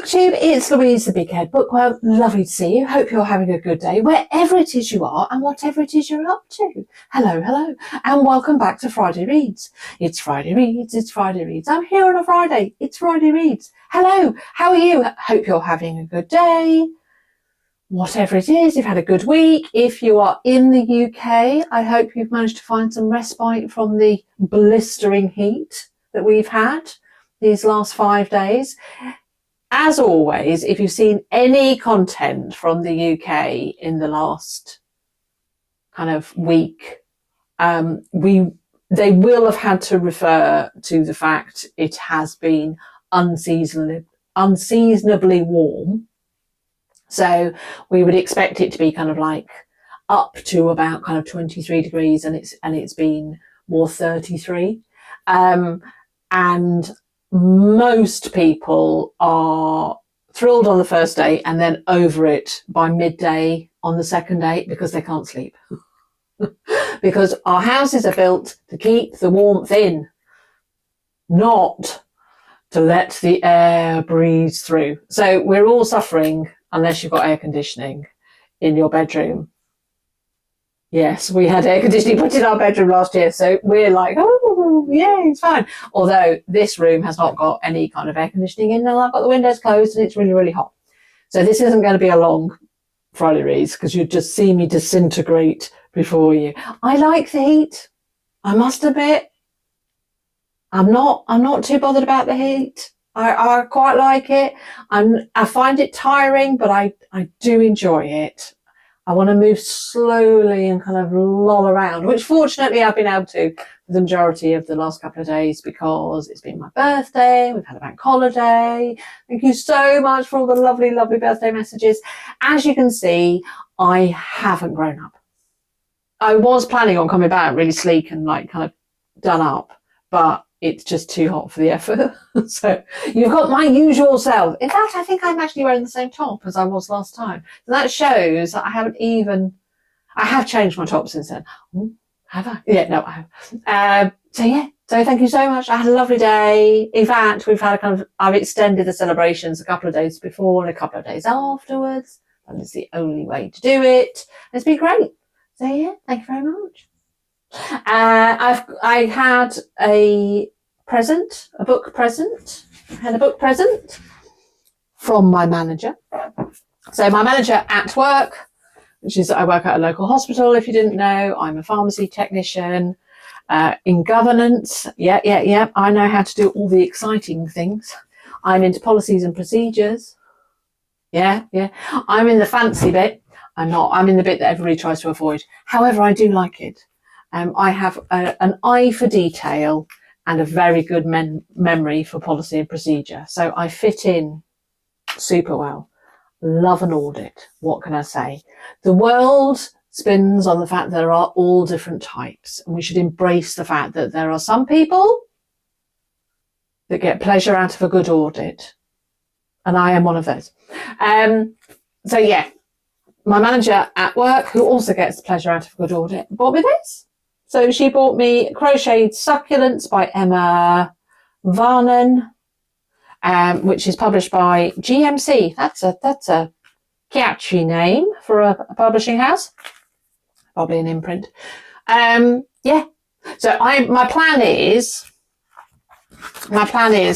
BookTube, it's Louise the Big Head Bookworm. Lovely to see you. Hope you're having a good day, wherever it is you are and whatever it is you're up to. Hello, hello, and welcome back to Friday Reads. It's Friday Reads, it's Friday Reads. I'm here on a Friday. It's Friday Reads. Hello, how are you? Hope you're having a good day. Whatever it is, you've had a good week. If you are in the UK, I hope you've managed to find some respite from the blistering heat that we've had these last 5 days. As always, if you've seen any content from the UK in the last kind of week, they will have had to refer to the fact it has been unseasonably warm. So we would expect it to be kind of like up to about kind of 23 degrees, and it's been more 33. And most people are thrilled on the first day and then over it by midday on the second day because they can't sleep. Because our houses are built to keep the warmth in, not to let the air breeze through. So we're all suffering unless you've got air conditioning in your bedroom. Yes, we had air conditioning put in our bedroom last year, so we're like, oh, yeah, it's fine. Although this room has not got any kind of air conditioning in, and I've got the windows closed and it's really, really hot. So this isn't going to be a long Friday Reads because you'd just see me disintegrate before you. I like the heat, I must admit. I'm not too bothered about the heat. I quite like it. I find it tiring, but I do enjoy it. I want to move slowly and kind of loll around, which fortunately I've been able to for the majority of the last couple of days because it's been my birthday. We've had a bank holiday. Thank you so much for all the lovely, lovely birthday messages. As you can see, I haven't grown up. I was planning on coming back really sleek and like kind of done up, but it's just too hot for the effort. So you've got my usual self. In fact, I think I'm actually wearing the same top as I was last time. So that shows that I have changed my top since then. Have I? Yeah, no, I have. So thank you so much. I had a lovely day. In fact, I've extended the celebrations a couple of days before and a couple of days afterwards. And it's the only way to do it. It's been great. So yeah, thank you very much. I had a book present. I had a book present from my manager. So my manager at work, which is I work at a local hospital. If you didn't know, I'm a pharmacy technician in governance. Yeah. I know how to do all the exciting things. I'm into policies and procedures. Yeah. I'm in the fancy bit. I'm not. I'm in the bit that everybody tries to avoid. However, I do like it. I have an eye for detail and a very good memory for policy and procedure. So I fit in super well. Love an audit. What can I say? The world spins on the fact that there are all different types, and we should embrace the fact that there are some people that get pleasure out of a good audit. And I am one of those. So yeah, my manager at work, who also gets pleasure out of a good audit, bought me this. So she bought me Crocheted Succulents by Emma Varnon, which is published by GMC. That's a catchy name for a publishing house. Probably an imprint. Yeah. So my plan is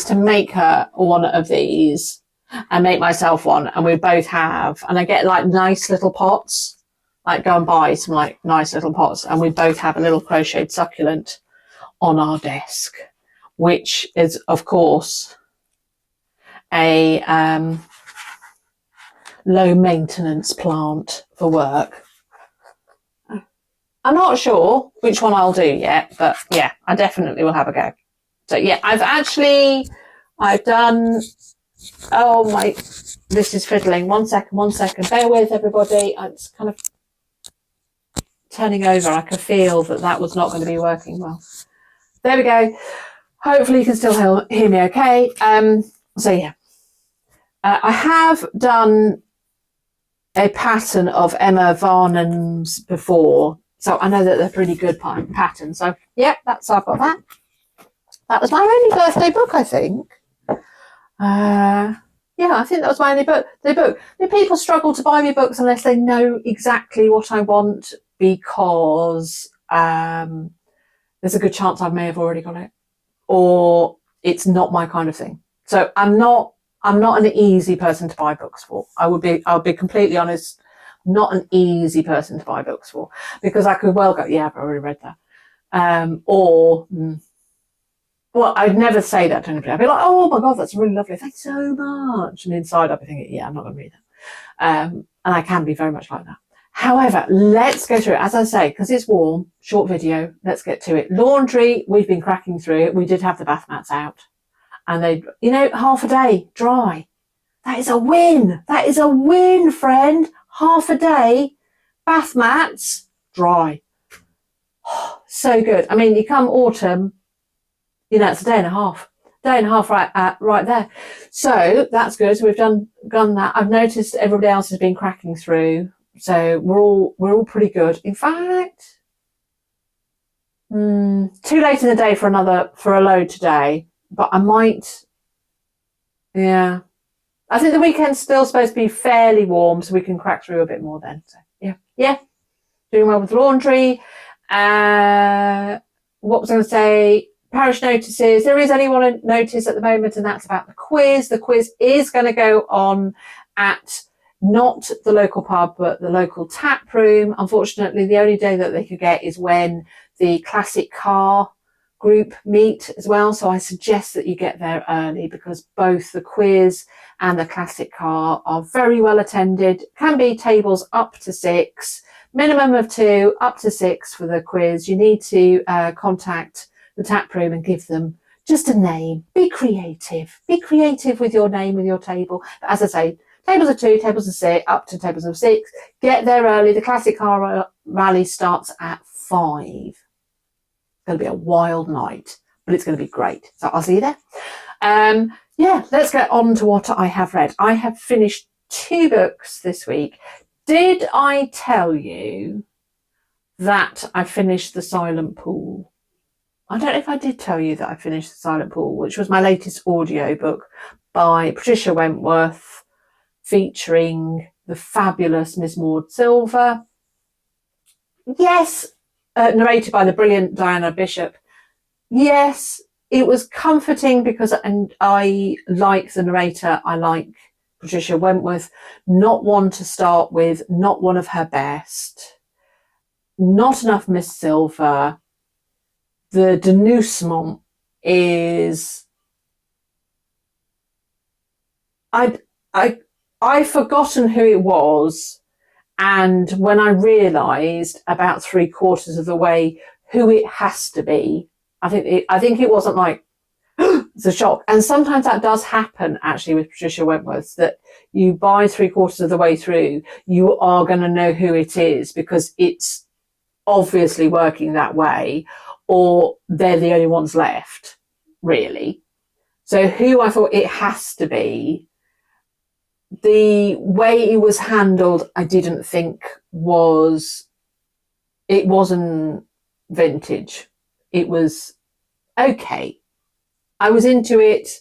to make her one of these and make myself one, and we both have, and I get like nice little pots. Like go and buy some like nice little pots, and we both have a little crocheted succulent on our desk, which is of course a low maintenance plant for work. I'm not sure which one I'll do yet, but yeah, I definitely will have a go. So yeah, I've done, oh my, this is fiddling. One second, bear with everybody. It's kind of turning over. I could feel that was not going to be working well. There we go. Hopefully you can still hear me okay. So yeah, I have done a pattern of Emma Varnon's before, so I know that they're pretty good patterns. So yeah, I've got that. That was my only birthday book, I think. Yeah, I think that was my only book. People struggle to buy me books unless they know exactly what I want, because there's a good chance I may have already got it, or it's not my kind of thing. So I'm not an easy person to buy books for. I'll be completely honest, not an easy person to buy books for, because I could well go, yeah, I've already read that. Well, I'd never say that to anybody. I'd be like, oh my God, that's really lovely. Thanks so much. And inside I'd be thinking, yeah, I'm not going to read that. And I can be very much like that. However, let's go through it. As I say, because it's warm, short video, let's get to it. Laundry, we've been cracking through it. We did have the bath mats out. And they, half a day, dry. That is a win. That is a win, friend. Half a day, bath mats, dry. So good. I mean, you come autumn, it's a day and a half right there. So that's good. So we've done that. I've noticed everybody else has been cracking through. So we're all pretty good. In fact, too late in the day for a load today, but I might, yeah. I think the weekend's still supposed to be fairly warm, so we can crack through a bit more then. So yeah. Doing well with laundry. What was I going to say? Parish notices. There is only one notice at the moment, and that's about the quiz. The quiz is going to go on at not the local pub, but the local tap room. Unfortunately, the only day that they could get is when the classic car group meet as well. So I suggest that you get there early, because both the quiz and the classic car are very well attended. Can be tables up to 6, minimum of 2, up to 6 for the quiz. You need to contact the tap room and give them just a name. Be creative with your name, with your table. But as I say, tables of 2, tables of 6, up to tables of 6. Get there early. The classic car rally starts at 5. It's going to be a wild night, but it's going to be great. So I'll see you there. Let's get on to what I have read. I have finished 2 books this week. Did I tell you that I finished The Silent Pool? I don't know if I did tell you that I finished The Silent Pool, which was my latest audio book by Patricia Wentworth, featuring the fabulous Miss Maud Silver. Yes, narrated by the brilliant Diana Bishop. Yes, it was comforting because I like the narrator. I like Patricia Wentworth. Not one to start with, not one of her best. Not enough Miss Silver. The denouement is, I've forgotten who it was, and when I realised about 3/4 of the way who it has to be, I think it wasn't like it's a shock. And sometimes that does happen actually with Patricia Wentworth, that you by 3/4 of the way through, you are going to know who it is, because it's obviously working that way, or they're the only ones left, really. So who I thought it has to be, the way it was handled, I didn't think it wasn't vintage. It was okay. I was into it.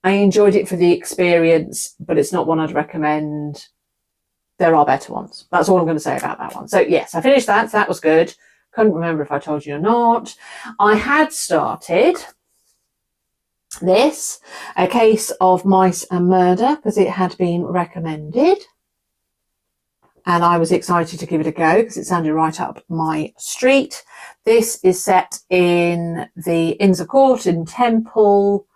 I enjoyed it for the experience, but it's not one I'd recommend. There are better ones. That's all I'm going to say about that one. So yes, I finished that. So that was good. Couldn't remember if I told you or not. I had started this, A Case of Mice and Murder, because it had been recommended. And I was excited to give it a go because it sounded right up my street. This is set in the Inns of Court in Temple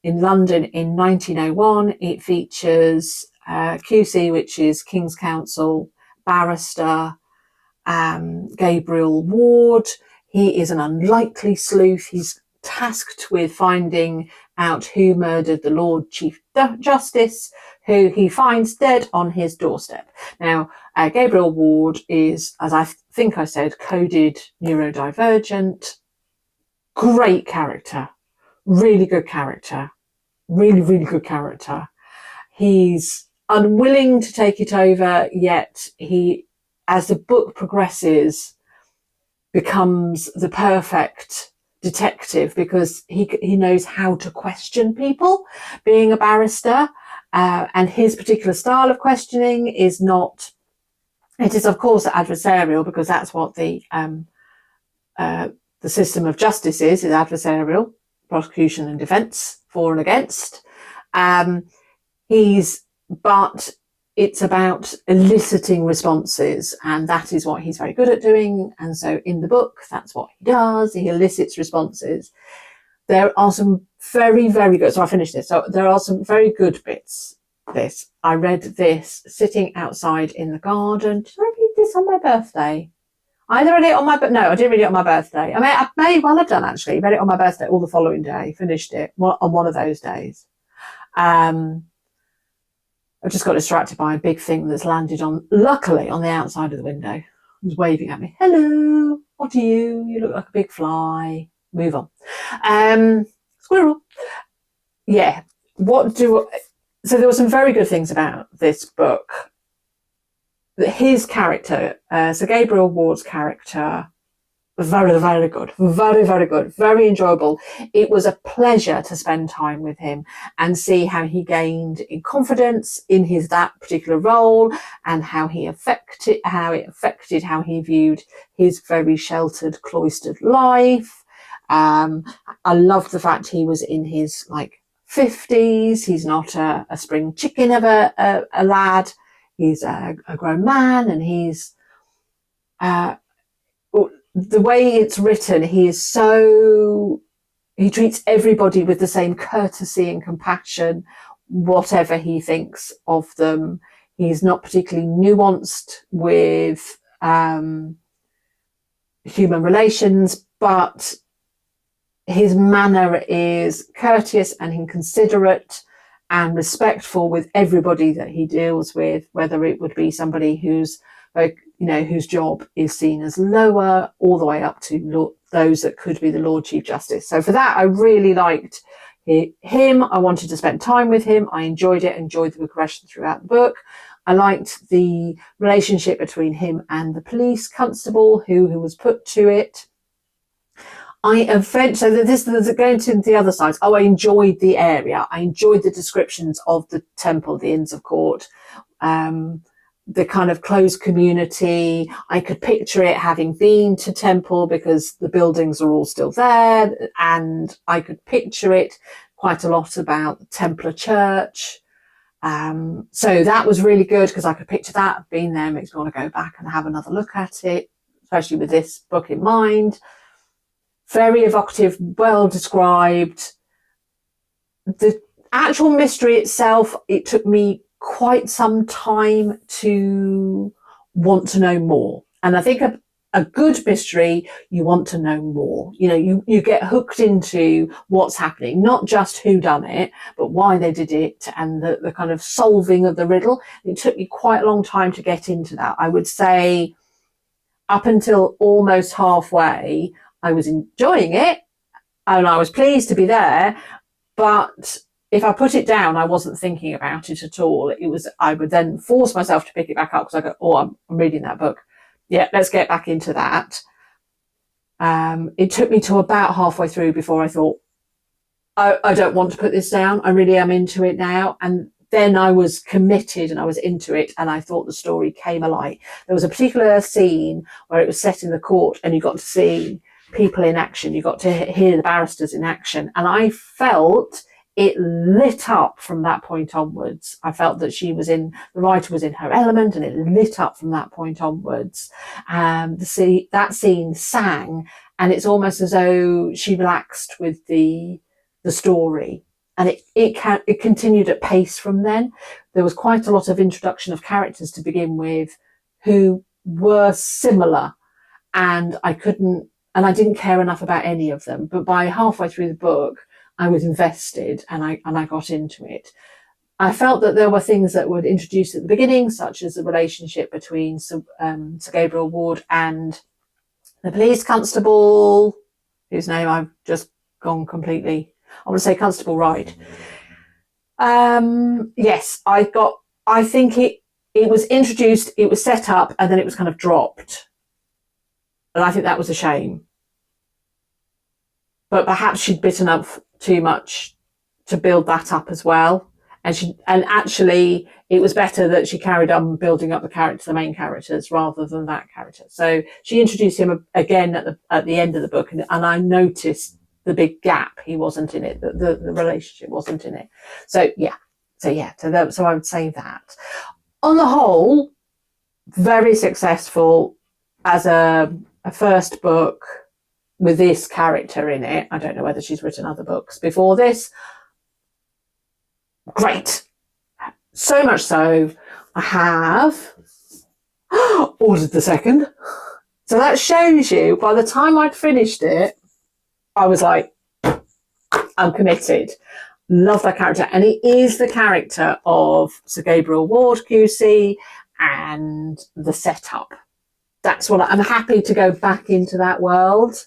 in London in 1901. It features QC, which is King's Counsel, barrister, Gabriel Ward. He is an unlikely sleuth. He's tasked with finding out who murdered the Lord Chief Justice, who he finds dead on his doorstep. Now, Gabriel Ward is, as I think I said, coded neurodivergent. Great character. Really good character. Really, really good character. He's unwilling to take it over, yet he, as the book progresses, becomes the perfect detective because he knows how to question people, being a barrister, And his particular style of questioning is not, it is of course adversarial, because that's what the system of justice is adversarial, prosecution and defence, for and against. But it's about eliciting responses, and that is what he's very good at doing. And so in the book, that's what he does. He elicits responses. There are some very, very good, so I finished this. So there are some very good bits. I read this sitting outside in the garden. Did I read this on my birthday? I either read it on my, no, I didn't read it on my birthday. I mean, I may well have done actually. Read it on my birthday or the following day. Finished it on one of those days. I just got distracted by a big thing that's landed luckily on the outside of the window. It was waving at me. Hello, what are you? You look like a big fly. Move on. Squirrel. Yeah. So there were some very good things about this book. His character, Sir Gabriel Ward's character, very, very good. Very, very good. Very enjoyable. It was a pleasure to spend time with him and see how he gained in confidence in that particular role, and how it affected how he viewed his very sheltered, cloistered life. I loved the fact he was in his 50s. He's not a spring chicken of a lad. He's a grown man, and he's the way it's written, he treats everybody with the same courtesy and compassion, whatever he thinks of them. He's not particularly nuanced with human relations, but his manner is courteous and inconsiderate and respectful with everybody that he deals with, whether it would be somebody whose job is seen as lower, all the way up to those that could be the Lord Chief Justice. So for that, I really liked him. I wanted to spend time with him. I enjoyed the progression throughout the book. I liked the relationship between him and the police constable who was put to it. So this is going to the other side. I enjoyed the area. I enjoyed the descriptions of the temple, the Inns of Court, the kind of closed community. I could picture it having been to Temple because the buildings are all still there, and I could picture it quite a lot about the Templar Church. So that was really good because I could picture that being there. Makes me want to go back and have another look at it, especially with this book in mind. Very evocative, well described. The actual mystery itself, it took me quite some time to want to know more. And I think a good mystery, you want to know more. You get hooked into what's happening, not just who done it, but why they did it, and the kind of solving of the riddle. It took me quite a long time to get into that. I would say up until almost halfway, I was enjoying it and I was pleased to be there, but if I put it down, I wasn't thinking about it at all. I would then force myself to pick it back up because I go, I'm reading that book. Yeah, let's get back into that. It took me to about halfway through before I thought, I don't want to put this down. I really am into it now. And then I was committed and I was into it, and I thought the story came alive. There was a particular scene where it was set in the court and you got to see people in action. You got to hear the barristers in action. And I felt it lit up from that point onwards. I felt that the writer was in her element, and it lit up from that point onwards. That scene sang, and it's almost as though she relaxed with the story. And it continued at pace from then. There was quite a lot of introduction of characters to begin with who were similar, and I didn't care enough about any of them. But by halfway through the book, I was invested and I got into it. I felt that there were things that were introduced at the beginning, such as the relationship between Sir Gabriel Ward and the police constable, whose name I've just gone completely. I want to say Constable Wright. Yes, I think it was introduced, it was set up, and then it was kind of dropped. And I think that was a shame. But perhaps she'd bitten up too much to build that up as well. And actually it was better that she carried on building up the main characters, rather than that character. So she introduced him again at the end of the book, and I noticed the big gap. He wasn't in it. The relationship wasn't in it. So I would say that on the whole, very successful as a first book with this character in it. I don't know whether she's written other books before this. Great. So much so, I have ordered the second. So that shows you, by the time I'd finished it, I was like, I'm committed. Love that character. And it is the character of Sir Gabriel Ward, QC, and the setup. That's what I'm happy to go back into that world.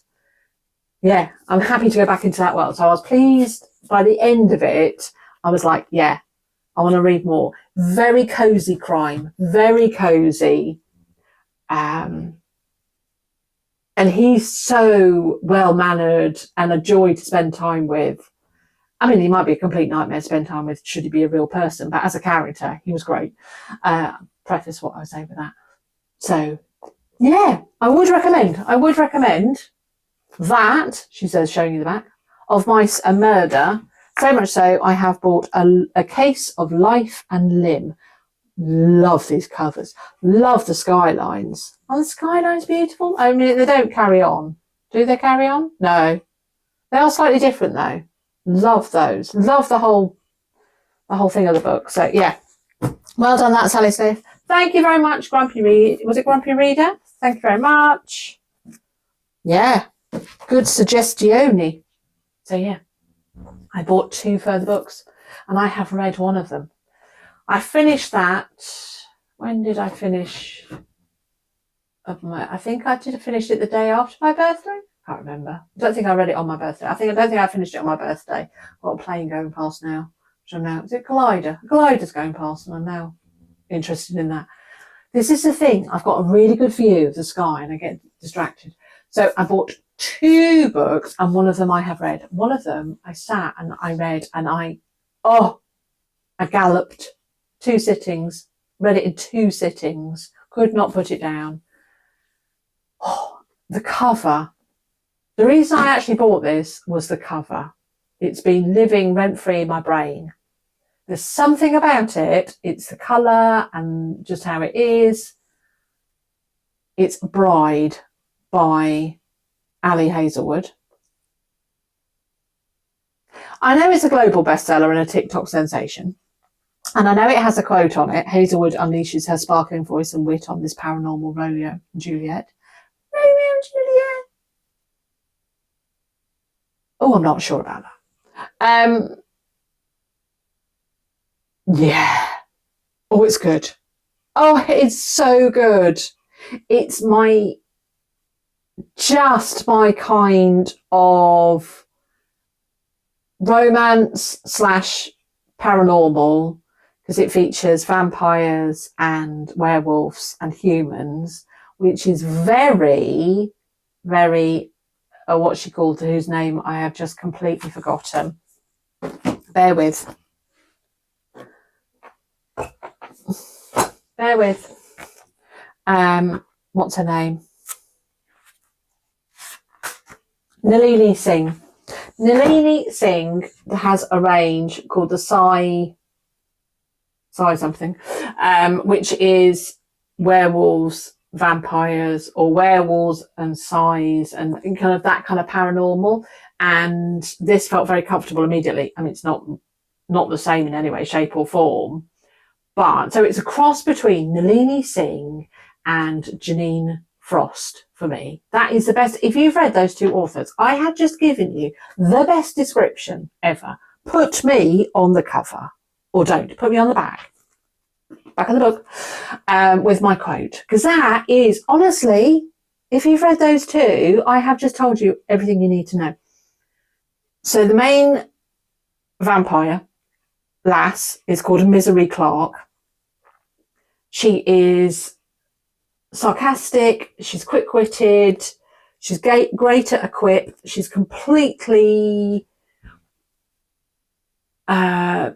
Yeah, I'm happy to go back into that world. So I was pleased by the end of it. I was like, yeah, I want to read more. Very cozy crime, very cozy. And he's so well-mannered and a joy to spend time with. I mean, he might be a complete nightmare to spend time with should he be a real person, but as a character, he was great. Preface what I was saying with that. So, yeah, I would recommend that, she says, showing you the back, Of Mice and Murder. So much so, I have bought a case of Life and Limb. Love these covers. Love the skylines. Are the skylines beautiful? I mean, they don't carry on. Do they carry on? No. They are slightly different though. Love those. Love the whole thing of the book. So yeah. Well done that, Sally Smith. Thank you very much, Grumpy Reader. Was it Grumpy Reader? Thank you very much. Yeah. Good suggestione. So yeah. I bought 2 further books and I have read one of them. I finished that. When did I finish? I think I did finish it the day after my birthday. Can't remember. I don't think I read it on my birthday. I don't think I finished it on my birthday. I've got a plane going past now. Which I'm now. Is it Collider? A Collider's going past and I'm now interested in that. This is the thing. I've got a really good view of the sky and I get distracted. So I bought 2 books and one of them I have read. One of them I sat and I read and I galloped 2 sittings, read it in 2 sittings, could not put it down. Oh, the cover. The reason I actually bought this was the cover. It's been living rent-free in my brain. There's something about it. It's the colour and just how it is. It's Bride by Ali Hazelworth. I know it's a global bestseller and a TikTok sensation. And I know it has a quote on it. Hazelwood unleashes her sparkling voice and wit on this paranormal Romeo and Juliet. Romeo and Juliet. Oh, I'm not sure about that. Yeah. Oh, it's good. Oh, it's so good. It's just my kind of romance / paranormal, because it features vampires and werewolves and humans, which is very, very, what she called, whose name I have just completely forgotten. Bear with. What's her name? Nalini Singh. Nalini Singh has a range called the Psy something, which is werewolves, vampires, or werewolves and Psys, and kind of that kind of paranormal. And this felt very comfortable immediately. I mean, it's not the same in any way, shape or form. But so it's a cross between Nalini Singh and Janine Frost for me. That is the best. If you've read those 2 authors, I have just given you the best description ever. Put me on the cover, or don't. Put me on the back of the book, with my quote. Because that is, honestly, if you've read those 2, I have just told you everything you need to know. So the main vampire, lass, is called Misery Clark. She is sarcastic, she's quick-witted, she's great at a quip, she's completely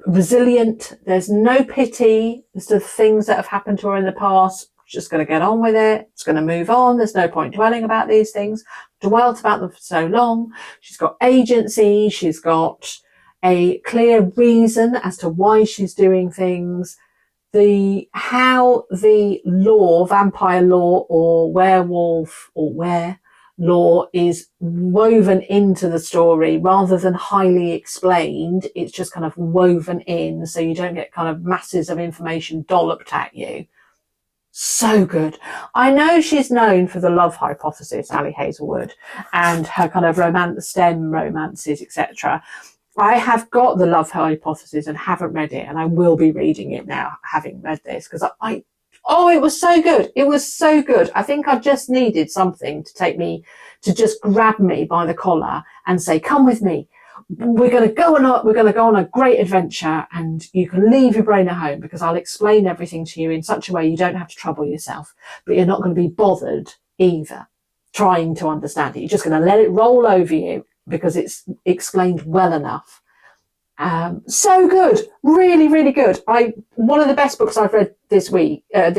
resilient. There's no pity as to things that have happened to her in the past. She's just going to get on with it. It's going to move on. There's no point dwelling about these things. Dwelt about them for so long. She's got agency. She's got a clear reason as to why she's doing things. How the law, vampire law or werewolf or law is woven into the story rather than highly explained. It's just kind of woven in so you don't get kind of masses of information dolloped at you. So good. I know she's known for the love hypothesis, Ali Hazelworth, and her kind of STEM romances, etc. I have got the love hypothesis and haven't read it, and I will be reading it now, having read this, because it was so good. It was so good. I think I just needed something to just grab me by the collar and say, come with me. We're going to go on a great adventure, and you can leave your brain at home because I'll explain everything to you in such a way you don't have to trouble yourself, but you're not going to be bothered either trying to understand it. You're just going to let it roll over you because it's explained well enough. So good. Really, really good. One of the best books I've read this week, I've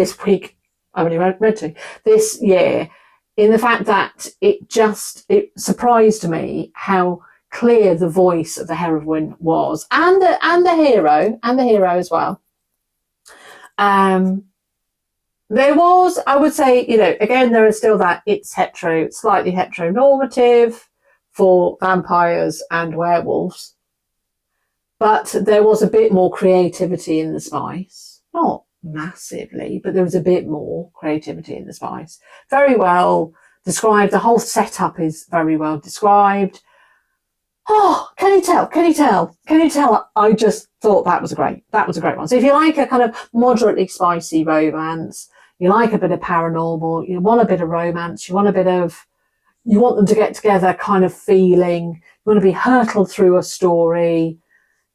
only read two, this year, in the fact that it surprised me how clear the voice of the heroine was, and the hero as well. There was, I would say, again, there is still that it's slightly heteronormative for vampires and werewolves, but there was a bit more creativity in the spice. Not massively, but there was a bit more creativity in the spice. Very well described. The whole setup is very well described. Oh, can you tell? I just thought that was a great one. So if you like a kind of moderately spicy romance, you like a bit of paranormal, you want a bit of romance, you want them to get together kind of feeling, you want to be hurtled through a story,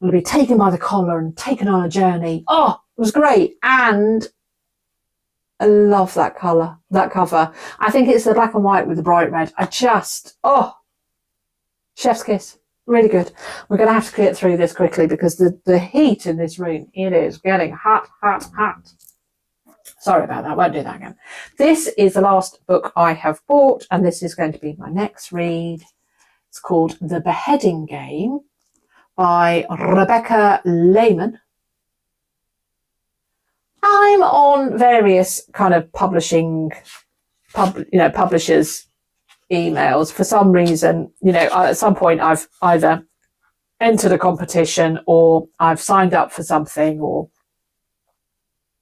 you want to be taken by the collar and taken on a journey. Oh, it was great. And I love that cover. I think it's the black and white with the bright red. Chef's kiss. Really good. We're going to have to get through this quickly because the heat in this room, it is getting hot. Sorry about that. Won't do that again. This is the last book I have bought, and this is going to be my next read. It's called The Beheading Game by Rebecca Lehmann. I'm on various kind of publishers' emails for some reason. At some point I've either entered a competition or I've signed up for something, or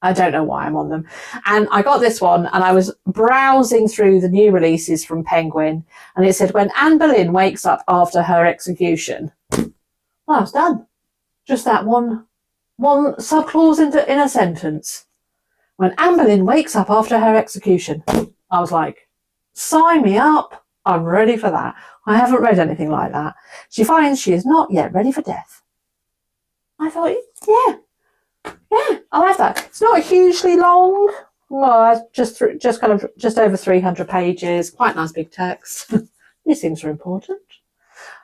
I don't know why I'm on them. And I got this one, and I was browsing through the new releases from Penguin, and it said, when Anne Boleyn wakes up after her execution. Well, I was done. Just that one subclause in a sentence. When Anne Boleyn wakes up after her execution. I was like, sign me up. I'm ready for that. I haven't read anything like that. She finds she is not yet ready for death. I thought, yeah, I'll have that. It's not hugely long. Well, just over 300 pages. Quite nice big text. These things are important.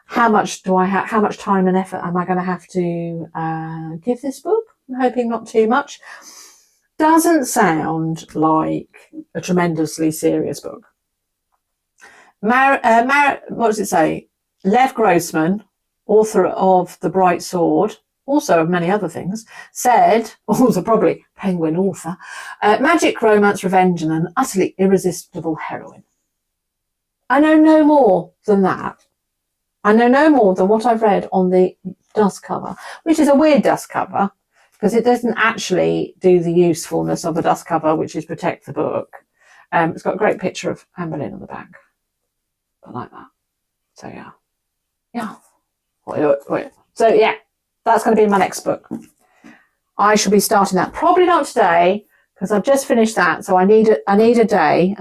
How much time and effort am I going to have to give this book? I'm hoping not too much. Doesn't sound like a tremendously serious book. What does it say? Lev Grossman, author of The Bright Sword, also of many other things, said, also probably Penguin author, magic, romance, revenge, and an utterly irresistible heroine. I know no more than that. I know no more than what I've read on the dust cover, which is a weird dust cover because it doesn't actually do the usefulness of a dust cover, which is protect the book. It's got a great picture of Anne Boleyn on the back. I like that. So yeah. So yeah, that's going to be my next book. I shall be starting that probably not today because I've just finished that. So I need a day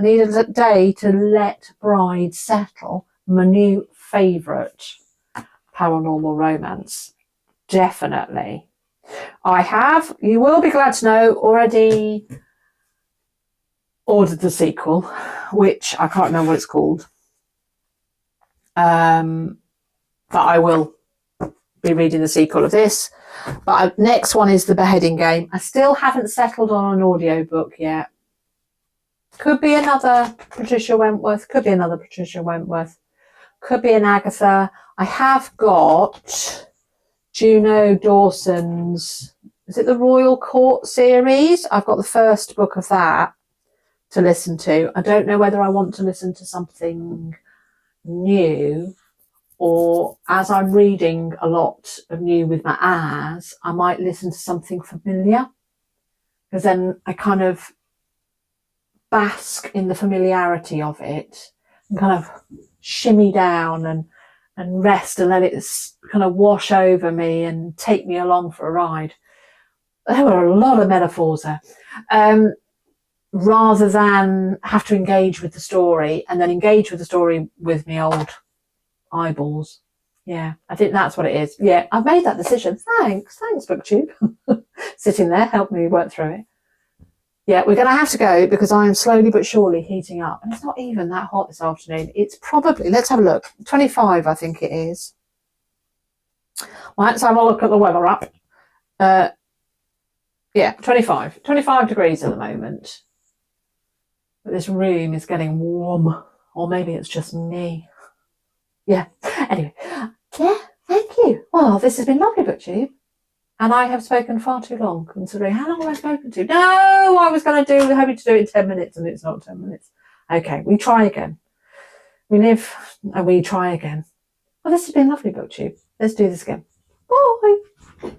to let Bride settle. My new favourite paranormal romance. Definitely. You will be glad to know, already ordered the sequel, which I can't remember what it's called. But I will be reading the sequel of this. But next one is the Beheading Game. I still haven't settled on an audiobook yet. Could be another Patricia Wentworth. Could be another Patricia Wentworth. Could be an Agatha. I have got Juno Dawson's, is it the Royal Court series? I've got the first book of that to listen to. I don't know whether I want to listen to something new, or as I'm reading a lot of new with my eyes, I might listen to something familiar, because then I kind of bask in the familiarity of it and kind of shimmy down and rest and let it kind of wash over me and take me along for a ride. There were a lot of metaphors there. Rather than have to engage with the story and then engage with the story with me old eyeballs. Yeah, I think that's what it is. Yeah, I've made that decision. Thanks, BookTube. Sitting there, help me work through it. Yeah, we're going to have to go because I am slowly but surely heating up. And it's not even that hot this afternoon. It's probably, let's have a look, 25 I think it is. Well, let's have a look at the weather app. Yeah, 25 degrees at the moment. But this room is getting warm. Or maybe it's just me. Yeah, anyway. Yeah, thank you. Well, this has been lovely, BookTube. And I have spoken far too long, considering how long have I spoken to? No, I was hoping to do it in 10 minutes, and it's not 10 minutes. Okay, we try again. We live and we try again. Well, this has been lovely, BookTube. Let's do this again. Bye.